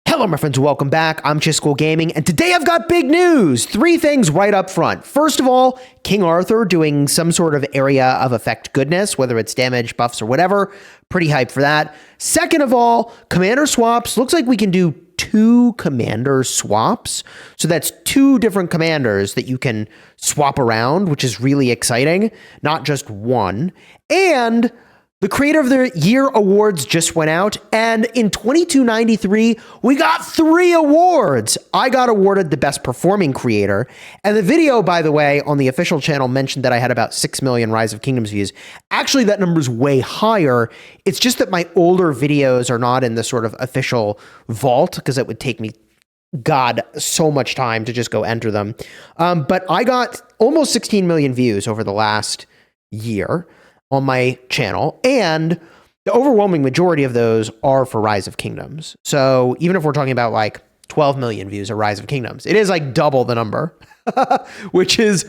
Hello, my friends. Welcome back. I'm Chisgule Gaming, and today I've got big news. 3 things right up front. First of all, King Arthur doing some sort of area of effect goodness, whether it's damage, buffs, or whatever. Pretty hyped for that. Second of all, commander swaps. Looks like we can do 2 commander swaps. So that's 2 different commanders that you can swap around, which is really exciting. Not just one. And the Creator of the Year awards just went out, and in 2293, we got 3 awards. I got awarded the Best Performing Creator, and the video, by the way, on the official channel mentioned that I had about 6 million Rise of Kingdoms views. Actually, that number's way higher. It's just that my older videos are not in the sort of official vault, because it would take me, God, so much time to just go enter them. But I got almost 16 million views over the last year on my channel, and the overwhelming majority of those are for Rise of Kingdoms. So even if we're talking about like 12 million views of Rise of Kingdoms, it is like double the number, which is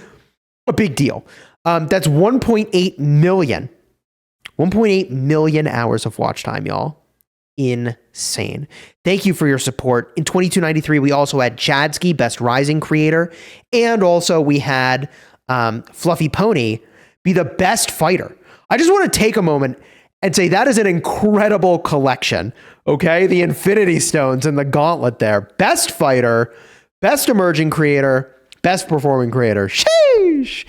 a big deal. That's 1.8 million hours of watch time, y'all. Insane. Thank you for your support. In 2293, we also had Chisgule, Best Rising Creator, and also we had Fluffy Pony be the best fighter. I just want to take a moment and say that is an incredible collection, okay? The Infinity Stones and the Gauntlet there. Best fighter, best emerging creator, best performing creator. Sheesh!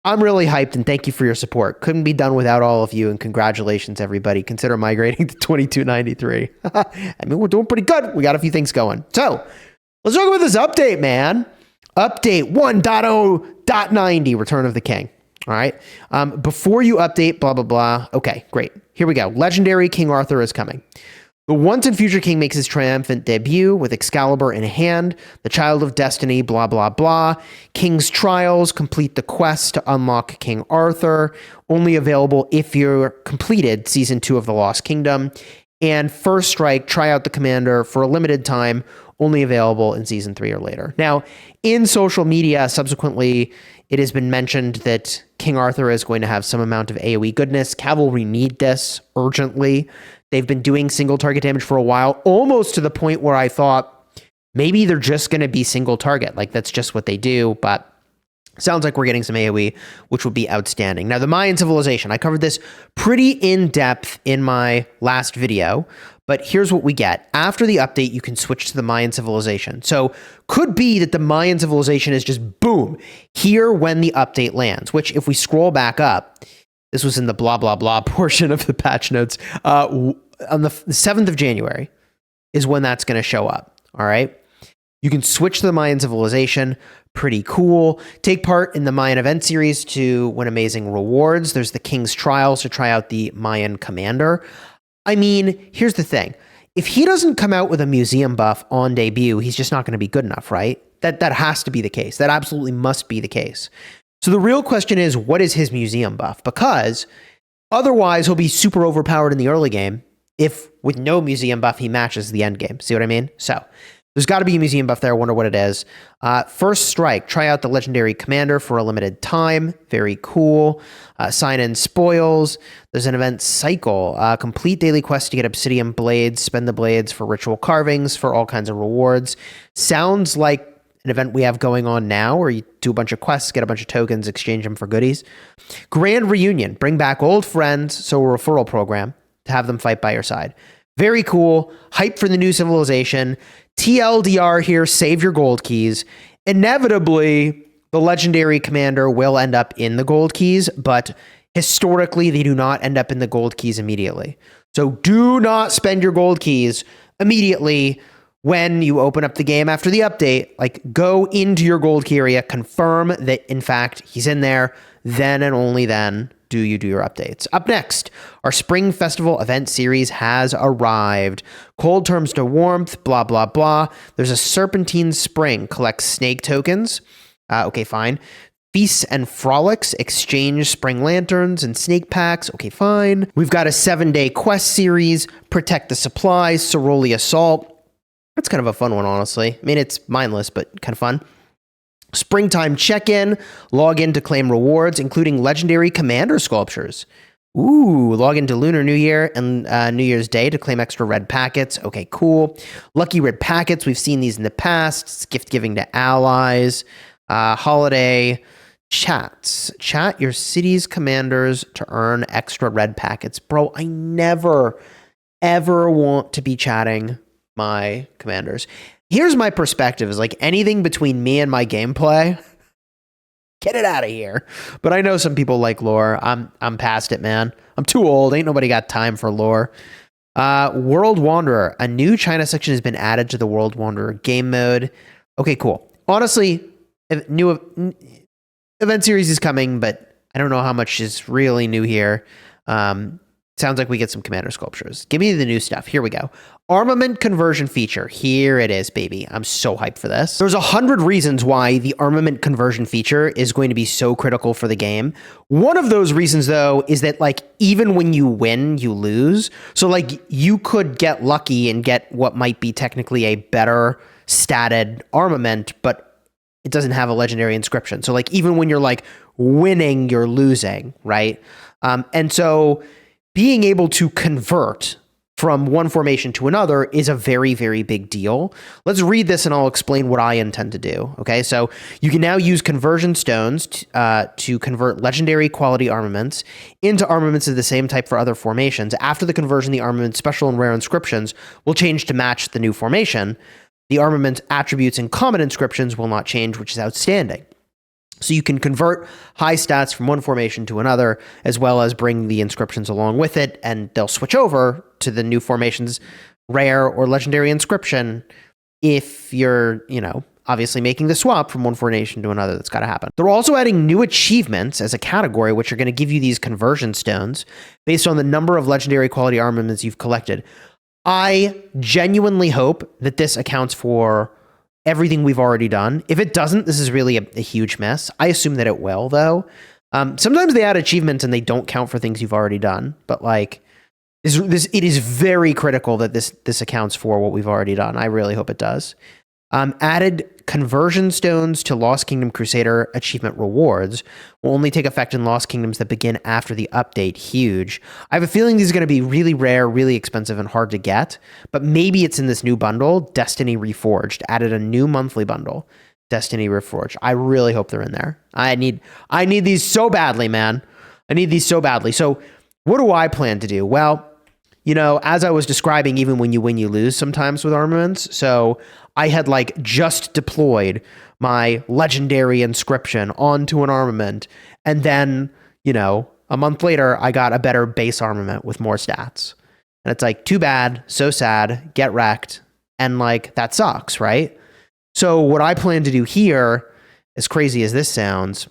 I'm really hyped, and thank you for your support. Couldn't be done without all of you, and congratulations, everybody. Consider migrating to 2293. I mean, we're doing pretty good. We got a few things going. So, let's talk about this update, man. Update 1.0.90, Return of the King. All right. Before you update, blah, blah, blah. Okay, great. Here we go. Legendary King Arthur is coming. The once and future king makes his triumphant debut with Excalibur in hand. The Child of Destiny, blah, blah, blah. King's Trials, complete the quest to unlock King Arthur. Only available if you're completed Season 2 of The Lost Kingdom. And First Strike, try out the commander for a limited time. Only available in Season 3 or later. Now, in social media, subsequently, it has been mentioned that King Arthur is going to have some amount of AOE goodness. Cavalry need this urgently. They've been doing single target damage for a while, almost to the point where I thought maybe they're just going to be single target. Like, that's just what they do, but sounds like we're getting some AOE, which would be outstanding. Now, the Mayan civilization. I covered this pretty in-depth in my last video, but here's what we get. After the update, you can switch to the Mayan civilization. So could be that the Mayan civilization is just boom, here when the update lands, which if we scroll back up, this was in the blah, blah, blah portion of the patch notes, on the 7th of January is when that's going to show up, all right? You can switch to the Mayan civilization. Pretty cool. Take part in the Mayan event series to win amazing rewards. There's the King's Trials to try out the Mayan commander. I mean, here's the thing. If he doesn't come out with a museum buff on debut, he's just not going to be good enough, right? That has to be the case. That absolutely must be the case. So the real question is, what is his museum buff? Because otherwise, he'll be super overpowered in the early game if with no museum buff, he matches the end game. See what I mean? So there's got to be a museum buff there. I wonder what it is. First Strike. Try out the legendary commander for a limited time. Very cool. Sign in spoils. There's an event cycle. Complete daily quest to get obsidian blades. Spend the blades for ritual carvings for all kinds of rewards. Sounds like an event we have going on now where you do a bunch of quests, get a bunch of tokens, exchange them for goodies. Grand Reunion. Bring back old friends. So a referral program to have them fight by your side. Very cool. Hype for the new civilization. TLDR here, save your gold keys. Inevitably, the legendary commander will end up in the gold keys, but historically, they do not end up in the gold keys immediately. So do not spend your gold keys immediately when you open up the game after the update. Like, go into your gold key area, confirm that, in fact, he's in there, then and only then do you do your updates. Up next, our Spring Festival event series has arrived. Cold turns to warmth, blah, blah, blah. There's a Serpentine Spring. Collect snake tokens. Okay, fine. Feasts and Frolics. Exchange spring lanterns and snake packs. Okay, fine. We've got a 7-day quest series. Protect the supplies. Ceroli Assault. That's kind of a fun one, honestly. I mean, it's mindless, but kind of fun. Springtime check-in. Log in to claim rewards, including legendary commander sculptures. Ooh, log into Lunar New Year and New Year's Day to claim extra red packets. Okay, cool. Lucky red packets. We've seen these in the past. It's gift giving to allies. Holiday chats. Chat your city's commanders to earn extra red packets. Bro, I never, ever want to be chatting my commanders. Here's my perspective is like anything between me and my gameplay, get it out of here. But I know some people like lore. I'm past it, man. I'm too old. Ain't nobody got time for lore. World Wanderer. A new China section has been added to the World Wanderer game mode. Okay, cool. Honestly, new event series is coming, but I don't know how much is really new here. Sounds like we get some commander sculptures. Give me the new stuff. Here we go. Armament Conversion feature. Here it is, baby. I'm so hyped for this. There's 100 reasons why the Armament Conversion feature is going to be so critical for the game. One of those reasons, though, is that like even when you win, you lose. So like you could get lucky and get what might be technically a better statted armament, but it doesn't have a legendary inscription. So like even when you're like winning, you're losing, right? And so being able to convert from one formation to another is a very, very big deal. Let's read this and I'll explain what I intend to do. Okay, so you can now use conversion stones to convert legendary quality armaments into armaments of the same type for other formations. After the conversion, the armament's special and rare inscriptions will change to match the new formation. The armament attributes and common inscriptions will not change, which is outstanding. So you can convert high stats from one formation to another, as well as bring the inscriptions along with it, and they'll switch over to the new formation's rare or legendary inscription if you're, obviously making the swap from one formation to another. That's got to happen. They're also adding new achievements as a category, which are going to give you these conversion stones based on the number of legendary quality armaments you've collected. I genuinely hope that this accounts for everything we've already done. If it doesn't, this is really a huge mess. I assume that it will, though. Sometimes they add achievements and they don't count for things you've already done, but like it is very critical that this accounts for what we've already done. I really hope it does. Added conversion stones to Lost Kingdom Crusader achievement rewards will only take effect in Lost Kingdoms that begin after the update. Huge. I have a feeling these are going to be really rare, really expensive, and hard to get, but maybe it's in this new bundle, Destiny Reforged. Added a new monthly bundle, Destiny Reforged. I really hope they're in there. I need these so badly, man. I need these so badly. So what do I plan to do? Well, as I was describing, even when you win, you lose sometimes with armaments. So I had like just deployed my legendary inscription onto an armament. And then, a month later, I got a better base armament with more stats. And it's like, too bad, so sad, get wrecked. And like, that sucks, right? So what I plan to do here, as crazy as this sounds,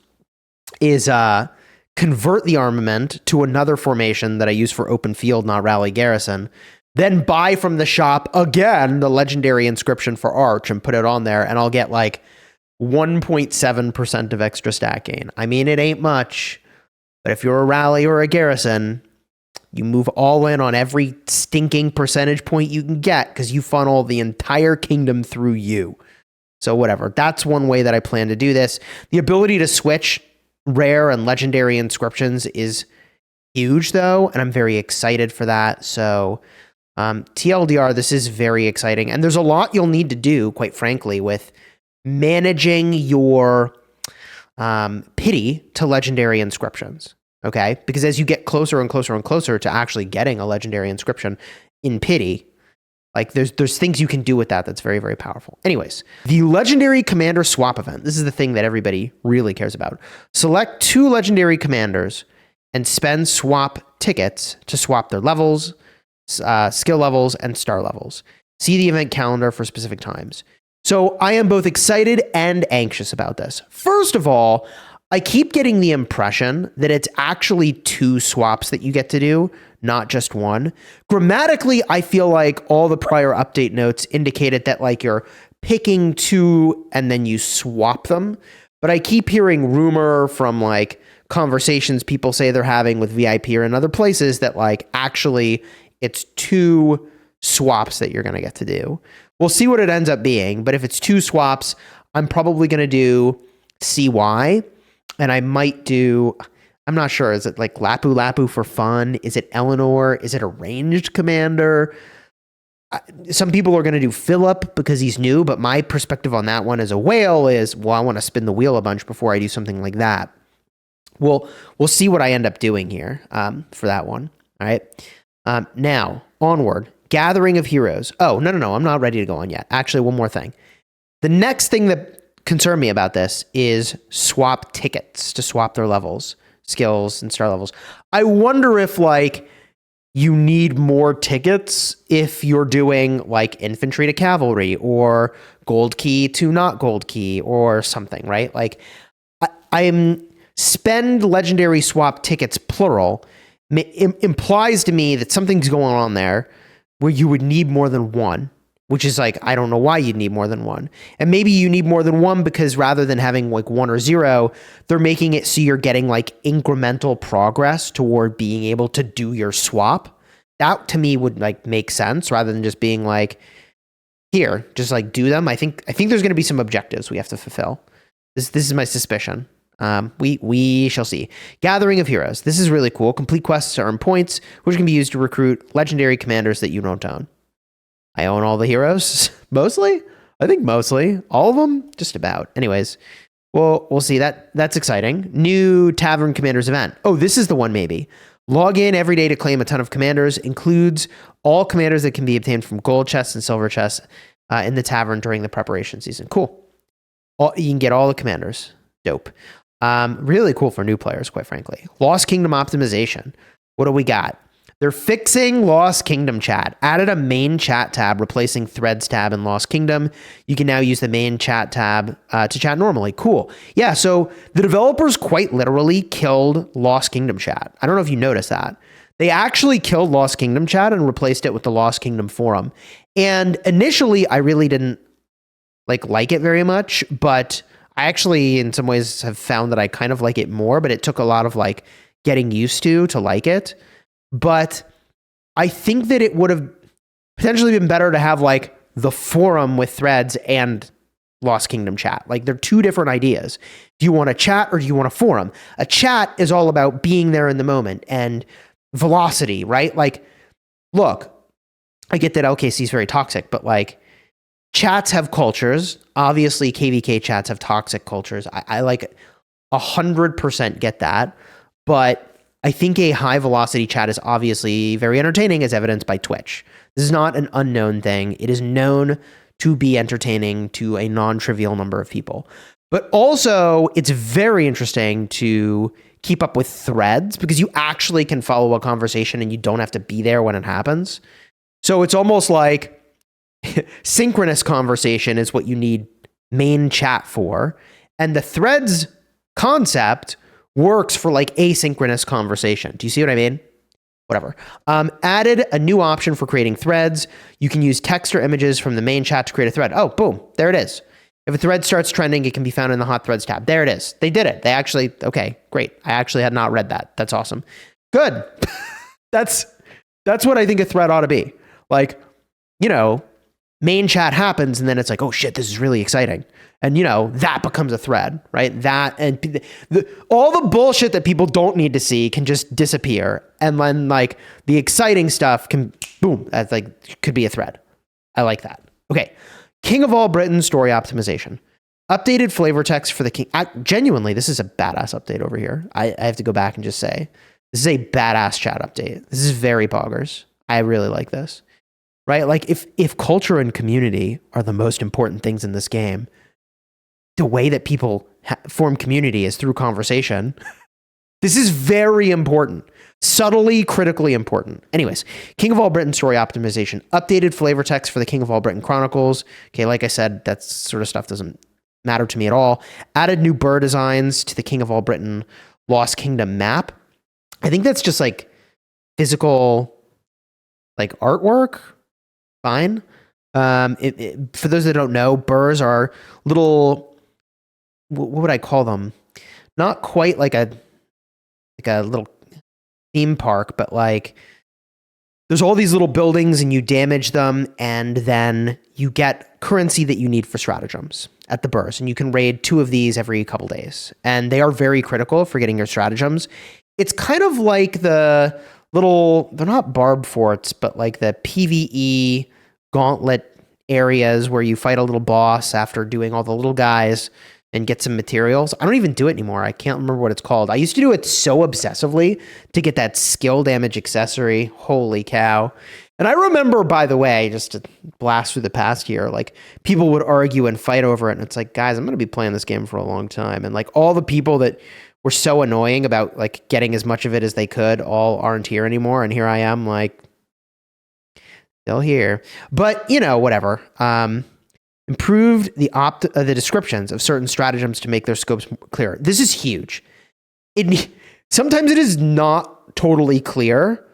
is convert the armament to another formation that I use for open field, not rally garrison, then buy from the shop again the legendary inscription for Arch and put it on there, and I'll get like 1.7% of extra stat gain. I mean, it ain't much, but if you're a rally or a garrison, you move all in on every stinking percentage point you can get because you funnel the entire kingdom through you. So whatever. That's one way that I plan to do this. The ability to switch rare and legendary inscriptions is huge, though, and I'm very excited for that. So TLDR, this is very exciting. And there's a lot you'll need to do, quite frankly, with managing your pity to legendary inscriptions. Okay? Because as you get closer and closer and closer to actually getting a legendary inscription in pity, like there's things you can do with that that's very, very powerful. Anyways, the legendary commander swap event. This is the thing that everybody really cares about. Select 2 legendary commanders and spend swap tickets to swap their levels, skill levels, and star levels. See the event calendar for specific times. So I am both excited and anxious about this. First of all, I keep getting the impression that it's actually 2 swaps that you get to do, not just one. Grammatically, I feel like all the prior update notes indicated that like you're picking 2 and then you swap them. But I keep hearing rumor from like conversations people say they're having with VIP or in other places that like actually it's 2 swaps that you're going to get to do. We'll see what it ends up being, but if it's 2 swaps, I'm probably going to do CY, and I might do I'm not sure. Is it like Lapu Lapu for fun? Is it Eleanor? Is it a ranged commander? Some people are going to do Philip because he's new, but my perspective on that one as a whale is, well, I want to spin the wheel a bunch before I do something like that. We'll see what I end up doing here for that one. All right. Now, onward. Gathering of Heroes. Oh, no. I'm not ready to go on yet. Actually, one more thing. The next thing that concerned me about this is swap tickets to swap their levels, skills, and star levels. I wonder if, like, you need more tickets if you're doing like infantry to cavalry or gold key to not gold key or something, right? Like I'm spend legendary swap tickets plural implies to me that something's going on there where you would need more than one, which is like, I don't know why you'd need more than one. And maybe you need more than one because rather than having like 1 or 0, they're making it so you're getting like incremental progress toward being able to do your swap. That to me would like make sense rather than just being like, here, just like do them. I think there's going to be some objectives we have to fulfill. This is my suspicion. We shall see. Gathering of Heroes. This is really cool. Complete quests to earn points, which can be used to recruit legendary commanders that you don't own. I own all the heroes, mostly. I think mostly all of them, just about. Anyways, we'll see. That's exciting. New Tavern Commanders event. Oh, this is the one maybe. Log in every day to claim a ton of commanders. Includes all commanders that can be obtained from gold chests and silver chests in the tavern during the preparation season. Cool. You can get all the commanders. Dope. Really cool for new players, quite frankly. Lost Kingdom Optimization. What do we got? They're fixing Lost Kingdom chat. Added a main chat tab, replacing Threads tab in Lost Kingdom. You can now use the main chat tab to chat normally. Cool. Yeah, so the developers quite literally killed Lost Kingdom chat. I don't know if you noticed that. They actually killed Lost Kingdom chat and replaced it with the Lost Kingdom forum. And initially, I really didn't like it very much, but I actually, in some ways, have found that I kind of like it more, but it took a lot of like getting used to like it. But I think that it would have potentially been better to have like the forum with threads and Lost Kingdom chat. Like they're two different ideas. Do you want a chat or do you want a forum? A chat is all about being there in the moment and velocity, right? Like, look, I get that LKC is very toxic, but like chats have cultures. Obviously, KvK chats have toxic cultures. I like 100% get that, but I think a high velocity chat is obviously very entertaining, as evidenced by Twitch. This is not an unknown thing. It is known to be entertaining to a non-trivial number of people. But also, it's very interesting to keep up with threads because you actually can follow a conversation and you don't have to be there when it happens. So it's almost like synchronous conversation is what you need main chat for. And the threads concept works for like asynchronous conversation. Do you see what I mean? Whatever. Added a new option for creating threads. You can use text or images from the main chat to create a thread. Oh, boom. There it is. If a thread starts trending, it can be found in the hot threads tab. There it is. They did it. They actually, okay, great. I actually had not read that. That's awesome. Good. That's what I think a thread ought to be. Like, you know, main chat happens and then it's like, oh shit, this is really exciting. And, you know, that becomes a thread, right? That and all the bullshit that people don't need to see can just disappear. And then, like, the exciting stuff can, boom, that's like, could be a thread. I like that. Okay. King of All Britain story optimization. Updated flavor text for the king. Genuinely, this is a badass update over here. I have to go back and just say, this is a badass chat update. This is very poggers. I really like this, right? Like, if culture and community are the most important things in this game, the way that people form community is through conversation. This is very important. Subtly, critically important. Anyways, King of All Britain story optimization. Updated flavor text for the King of All Britain Chronicles. Okay, like I said, that sort of stuff doesn't matter to me at all. Added new burr designs to the King of All Britain Lost Kingdom map. I think that's just like physical, like artwork. Fine. For those that don't know, burrs are little, what would I call them? Not quite like a little theme park, but like there's all these little buildings and you damage them, and then you get currency that you need for stratagems at the burst. And you can raid 2 of these every couple days. And they are very critical for getting your stratagems. It's kind of like the little, they're not barb forts, but like the PvE gauntlet areas where you fight a little boss after doing all the little guys and get some materials. I don't even do it anymore. I can't remember what it's called. I used to do it so obsessively to get that skill damage accessory. Holy cow. And I remember, by the way, just to blast through the past year, like people would argue and fight over it. And it's like, guys, I'm going to be playing this game for a long time. And like all the people that were so annoying about like getting as much of it as they could all aren't here anymore. And here I am like still here, but you know, whatever. Improved the descriptions of certain stratagems to make their scopes clearer. This is huge. Sometimes it is not totally clear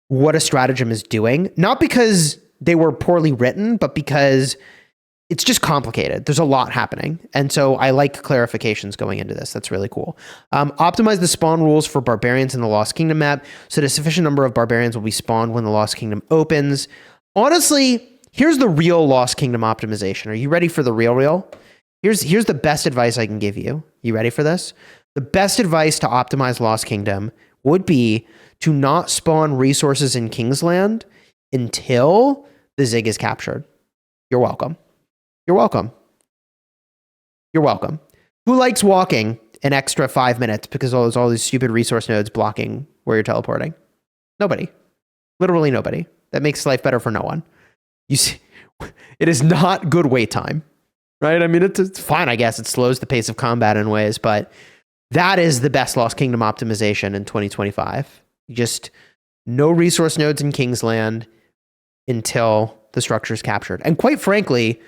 what a stratagem is doing, not because they were poorly written, but because it's just complicated. There's a lot happening. And so I like clarifications going into this. That's really cool. Optimize the spawn rules for barbarians in the Lost Kingdom map so that a sufficient number of barbarians will be spawned when the Lost Kingdom opens. Honestly, here's the real Lost Kingdom optimization. Are you ready for the real? Here's the best advice I can give you. You ready for this? The best advice to optimize Lost Kingdom would be to not spawn resources in Kingsland until the Zig is captured. You're welcome. You're welcome. You're welcome. Who likes walking an extra 5 minutes because there's all these stupid resource nodes blocking where you're teleporting? Nobody. Literally nobody. That makes life better for no one. You see, it is not good wait time, right? I mean, it's fine, I guess. It slows the pace of combat in ways, but that is the best Lost Kingdom optimization in 2025. Just no resource nodes in Kingsland until the structure is captured. And quite frankly,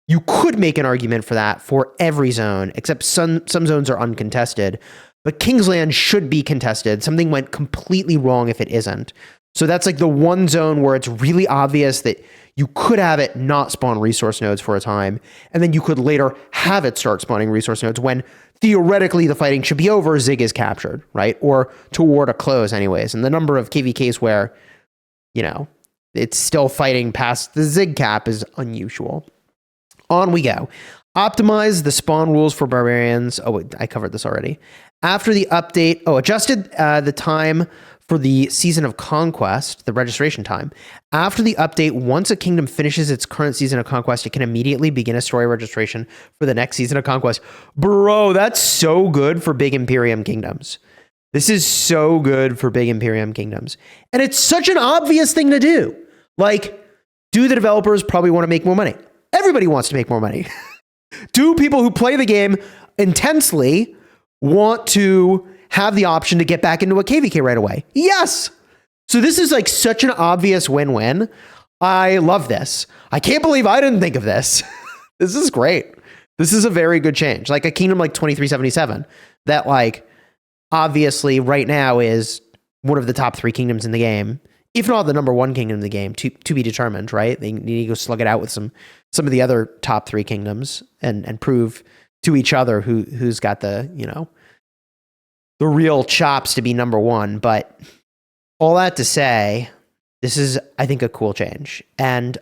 you could make an argument for that for every zone, except some zones are uncontested. But Kingsland should be contested. Something went completely wrong if it isn't. So that's like the one zone where it's really obvious that you could have it not spawn resource nodes for a time, and then you could later have it start spawning resource nodes when theoretically the fighting should be over, Zig is captured, right? Or toward a close anyways. And the number of KvKs where, you know, it's still fighting past the Zig cap is unusual. On we go. Optimize the spawn rules for barbarians. Oh, wait, I covered this already. After the update, adjusted the time for the Season of Conquest, the registration time. After the update, once a kingdom finishes its current Season of Conquest, it can immediately begin a story registration for the next Season of Conquest. Bro, that's so good for big Imperium kingdoms. This is so good for big Imperium kingdoms. And it's such an obvious thing to do. Like, do the developers probably want to make more money? Everybody wants to make more money. Do people who play the game intensely want to have the option to get back into a KvK right away? Yes. So this is like such an obvious win-win. I love this. I can't believe I didn't think of this. This is great. This is a very good change. Like a kingdom like 2377 that like obviously right now is one of the top 3 kingdoms in the game, if not the number 1 kingdom in the game, to be determined, right? They need to go slug it out with some of the other top 3 kingdoms and prove to each other who's got the, you know, the real chops to be number 1. But all that to say, this is, I think, a cool change. And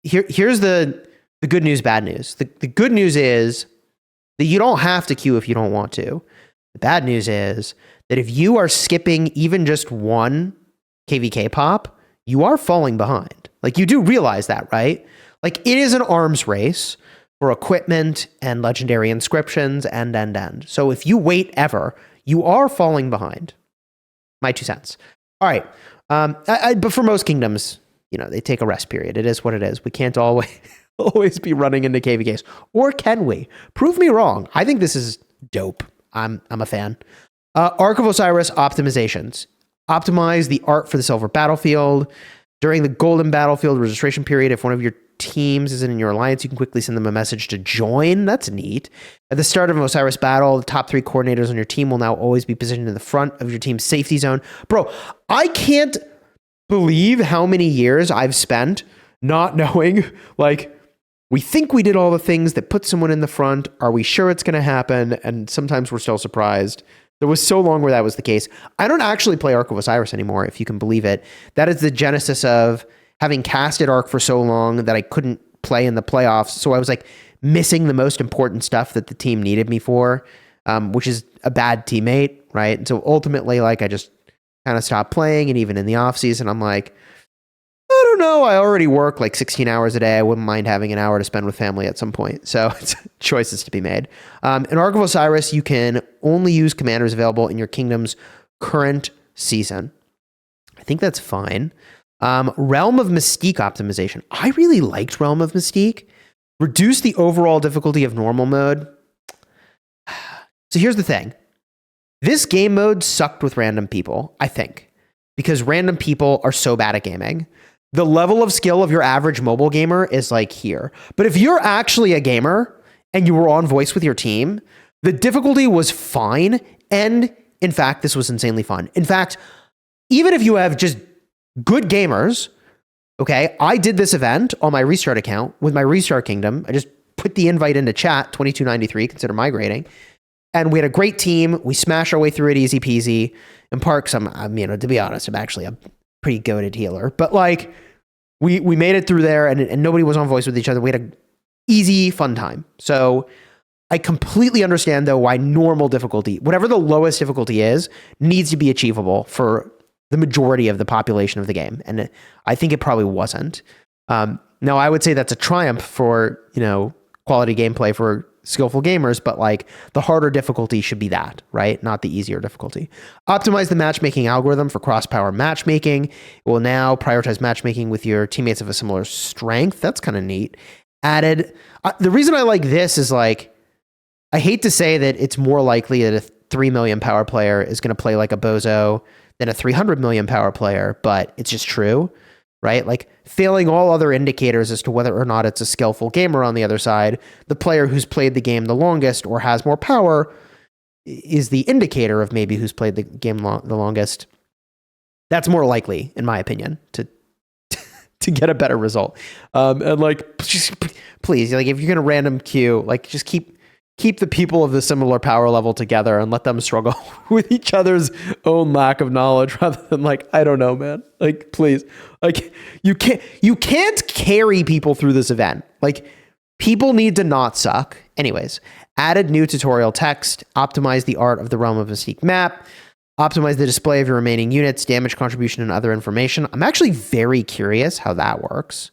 here's the good news, bad news. The good news is that you don't have to queue if you don't want to. The bad news is that if you are skipping even just one KvK pop, you are falling behind. Like, you do realize that, right? Like, it is an arms race for equipment and legendary inscriptions and. So if you wait ever, you are falling behind. My 2 cents. All right. But for most kingdoms, you know, they take a rest period. It is what it is. We can't always be running into KvKs. Or can we? Prove me wrong. I think this is dope. I'm a fan. Ark of Osiris optimizations. Optimize the art for the silver battlefield. During the golden battlefield registration period, if one of your teams isn't in your alliance, you can quickly send them a message to join. That's neat. At the start of an Osiris battle, the top 3 coordinators on your team will now always be positioned in the front of your team's safety zone. Bro, I can't believe how many years I've spent not knowing, like, we think we did all the things that put someone in the front. Are we sure it's going to happen? And sometimes we're still surprised There was so long where that was the case. I don't actually play Ark of Osiris anymore, if you can believe it. That is the genesis of having casted Ark for so long that I couldn't play in the playoffs. So I was like missing the most important stuff that the team needed me for, which is a bad teammate, right? And so ultimately, like, I just kind of stopped playing. And even in the off season, I'm like, I don't know. I already work like 16 hours a day. I wouldn't mind having an hour to spend with family at some point. So it's choices to be made. In Ark of Osiris, you can only use commanders available in your kingdom's current season. I think that's fine. Realm of Mystique optimization. I really liked Realm of Mystique. Reduce the overall difficulty of normal mode. So here's the thing. This game mode sucked with random people, I think, because random people are so bad at gaming. The level of skill of your average mobile gamer is like here. But if you're actually a gamer and you were on voice with your team, the difficulty was fine. And in fact, this was insanely fun. In fact, even if you have just good gamers, okay, I did this event on my Restart account with my Restart Kingdom. I just put the invite into chat, 2293, consider migrating. And we had a great team. We smashed our way through it easy peasy. In Parks, to be honest, I'm actually a pretty goated healer. But like, we made it through there and nobody was on voice with each other. We had an easy, fun time. So I completely understand, though, why normal difficulty, whatever the lowest difficulty is, needs to be achievable for the majority of the population of the game. And I think it probably wasn't. Now, I would say that's a triumph for, quality gameplay for skillful gamers, but like the harder difficulty should be that, right? Not the easier difficulty. Optimize the matchmaking algorithm for cross-power matchmaking. It will now prioritize matchmaking with your teammates of a similar strength. That's kind of neat. Added, the reason I like this is like, I hate to say that it's more likely that a 3 million power player is going to play like a bozo than a 300 million power player, but it's just true, right? Like failing all other indicators as to whether or not it's a skillful gamer on the other side, the player who's played the game the longest or has more power is the indicator of maybe who's played the game the longest. That's more likely, in my opinion, to get a better result. And like, just, please, like if you're going to random queue, like just keep the people of the similar power level together and let them struggle with each other's own lack of knowledge rather than like, I don't know, man. Like, please. Like, you can't carry people through this event. Like, people need to not suck. Anyways, added new tutorial text, optimize the art of the Realm of Mystique map, optimize the display of your remaining units, damage contribution, and other information. I'm actually very curious how that works.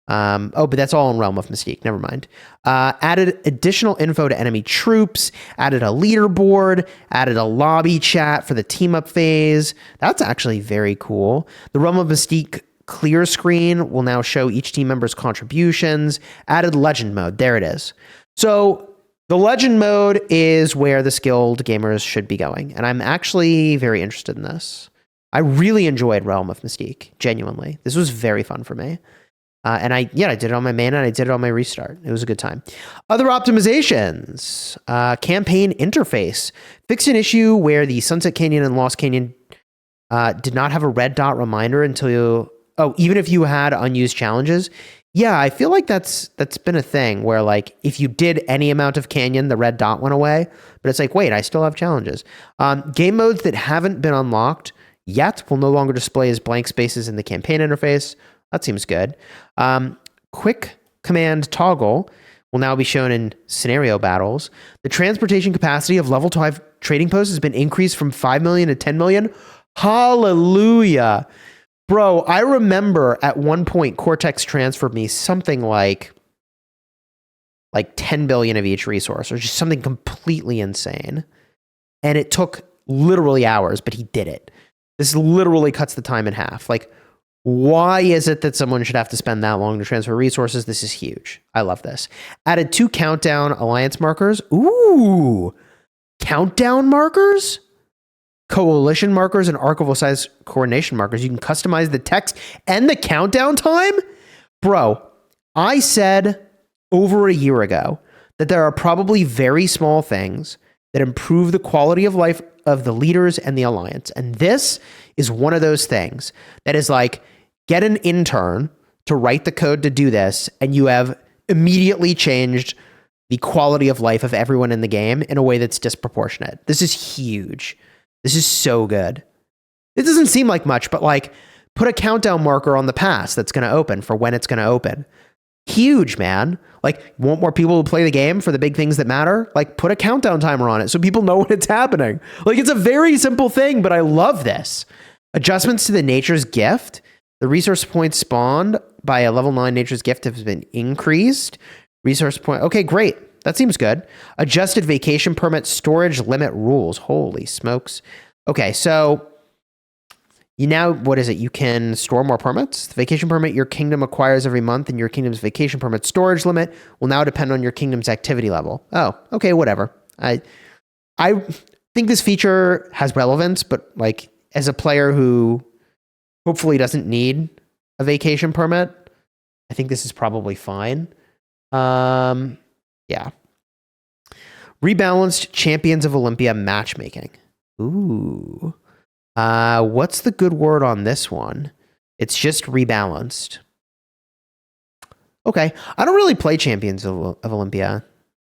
But that's all in Realm of Mystique. Never mind. Added additional info to enemy troops, added a leaderboard, added a lobby chat for the team up phase. That's actually very cool. The Realm of Mystique clear screen will now show each team member's contributions. Added legend mode. There it is. So the legend mode is where the skilled gamers should be going. And I'm actually very interested in this. I really enjoyed Realm of Mystique. Genuinely. This was very fun for me. And I did it on my main and I did it on my restart. It was a good time. Other optimizations, campaign interface. Fix an issue where the Sunset Canyon and Lost Canyon did not have a red dot reminder until even if you had unused challenges. Yeah, I feel like that's been a thing where like if you did any amount of canyon, the red dot went away. But it's like, wait, I still have challenges. Game modes that haven't been unlocked yet will no longer display as blank spaces in the campaign interface. That seems good. Quick command toggle will now be shown in scenario battles. The transportation capacity of level 5 trading posts has been increased from 5 million to 10 million. Hallelujah. Bro, I remember at one point Cortex transferred me something like 10 billion of each resource or just something completely insane. And it took literally hours, but he did it. This literally cuts the time in half. Like, why is it that someone should have to spend that long to transfer resources? This is huge. I love this. Added 2 countdown alliance markers. Ooh, countdown markers? Coalition markers and Ark of Osiris coordination markers. You can customize the text and the countdown time? Bro, I said over a year ago that there are probably very small things that improve the quality of life of the leaders and the alliance. And this is one of those things that is like, get an intern to write the code to do this, and you have immediately changed the quality of life of everyone in the game in a way that's disproportionate. This is huge. This is so good. It doesn't seem like much, but like put a countdown marker on the pass that's going to open for when it's going to open. Huge, man. Like, want more people to play the game for the big things that matter? Like, put a countdown timer on it so people know when it's happening. Like, it's a very simple thing, but I love this. Adjustments to the Nature's Gift. The resource points spawned by a level 9 Nature's Gift have been increased. Resource point. Okay, great. That seems good. Adjusted vacation permit storage limit rules. Holy smokes. Okay, so you now, what is it? You can store more permits. The vacation permit your kingdom acquires every month and your kingdom's vacation permit storage limit will now depend on your kingdom's activity level. Oh, okay, whatever. I think this feature has relevance, but like as a player who hopefully doesn't need a vacation permit, I think this is probably fine. Yeah. Rebalanced Champions of Olympia matchmaking. Ooh. What's the good word on this one? It's just rebalanced. Okay. I don't really play Champions of Olympia.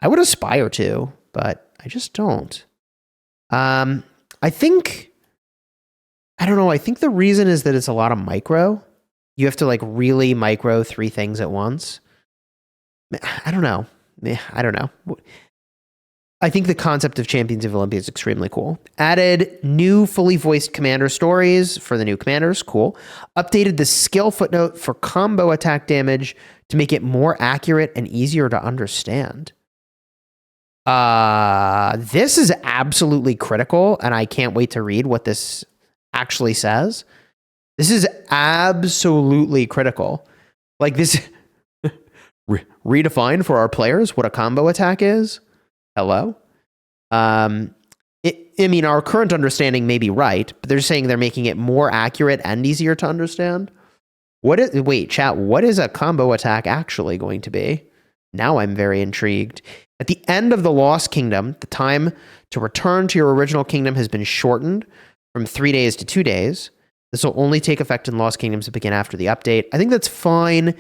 I would aspire to, but I just don't. I think the reason is that it's a lot of micro. You have to like really micro 3 things at once. I don't know. I think the concept of Champions of Olympia is extremely cool. Added new fully voiced commander stories for the new commanders. Cool. Updated the skill footnote for combo attack damage to make it more accurate and easier to understand. This is absolutely critical, and I can't wait to read what this actually says. This is absolutely critical. Like this redefine for our players what a combo attack is. Hello? I mean, our current understanding may be right, but they're saying they're making it more accurate and easier to understand. Wait, chat, what is a combo attack actually going to be? Now I'm very intrigued. At the end of the Lost Kingdom, the time to return to your original kingdom has been shortened from 3 days to 2 days. This will only take effect in Lost Kingdoms that begin after the update. I think that's fine.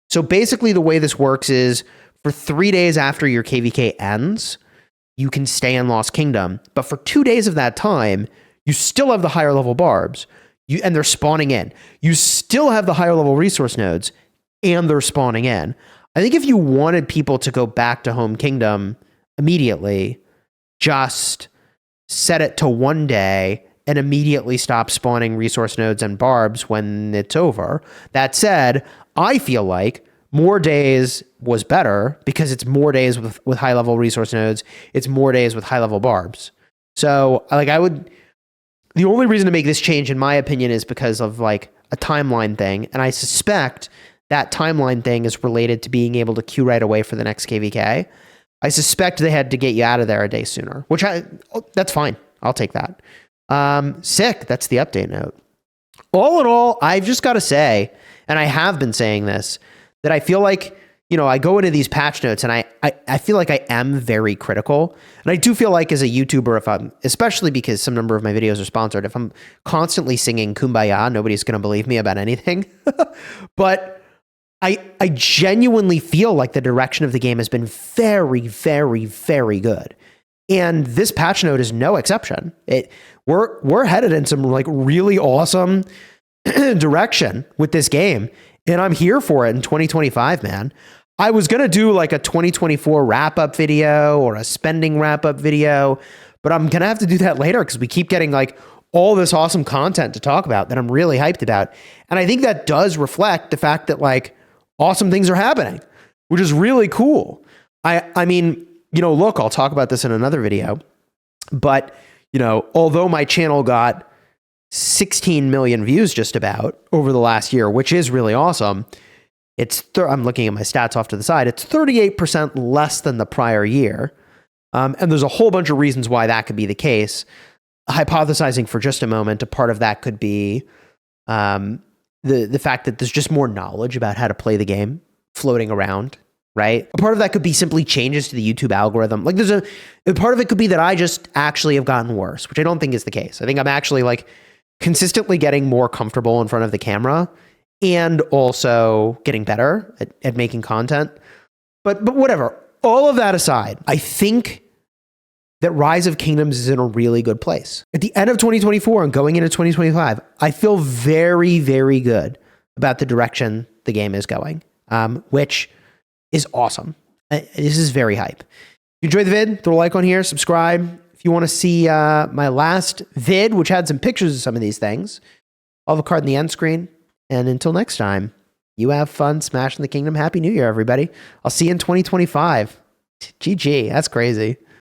So basically the way this works is for 3 days after your KvK ends, you can stay in Lost Kingdom. But for 2 days of that time, you still have the higher level barbs, and they're spawning in. You still have the higher level resource nodes, and they're spawning in. I think if you wanted people to go back to Home Kingdom immediately, just set it to 1 day and immediately stop spawning resource nodes and barbs when it's over. That said, I feel like more days was better because it's more days with high level resource nodes. It's more days with high level barbs. So like the only reason to make this change in my opinion is because of like a timeline thing. And I suspect that timeline thing is related to being able to queue right away for the next KvK. I suspect they had to get you out of there a day sooner, that's fine. I'll take that. Sick. That's the update note. All in all, I've just got to say, and I have been saying this, that I feel like, I go into these patch notes and I feel like I am very critical. And I do feel like as a YouTuber, especially because some number of my videos are sponsored, if I'm constantly singing Kumbaya, nobody's going to believe me about anything. But I genuinely feel like the direction of the game has been very, very, very good. And this patch note is no exception. We're headed in some like really awesome direction with this game. And I'm here for it in 2025, man. I was going to do like a 2024 wrap-up video or a spending wrap-up video, but I'm going to have to do that later because we keep getting like all this awesome content to talk about that I'm really hyped about. And I think that does reflect the fact that like awesome things are happening, which is really cool. I mean, look, I'll talk about this in another video, but although my channel got 16 million views just about over the last year, which is really awesome. I'm looking at my stats off to the side. It's 38% less than the prior year. And there's a whole bunch of reasons why that could be the case. Hypothesizing for just a moment, a part of that could be the fact that there's just more knowledge about how to play the game floating around, right? A part of that could be simply changes to the YouTube algorithm. Like a part of it could be that I just actually have gotten worse, which I don't think is the case. I think I'm actually like consistently getting more comfortable in front of the camera and also getting better at making content. But whatever. all of that aside, I think that Rise of Kingdoms is in a really good place. At the end of 2024 and going into 2025, I feel very, very good about the direction the game is going, which is awesome. This is very hype. If you enjoyed the vid, throw a like on here, subscribe. If you want to see my last vid, which had some pictures of some of these things, I'll have a card in the end screen. And until next time, you have fun smashing the kingdom. Happy New Year, everybody. I'll see you in 2025. GG. That's crazy.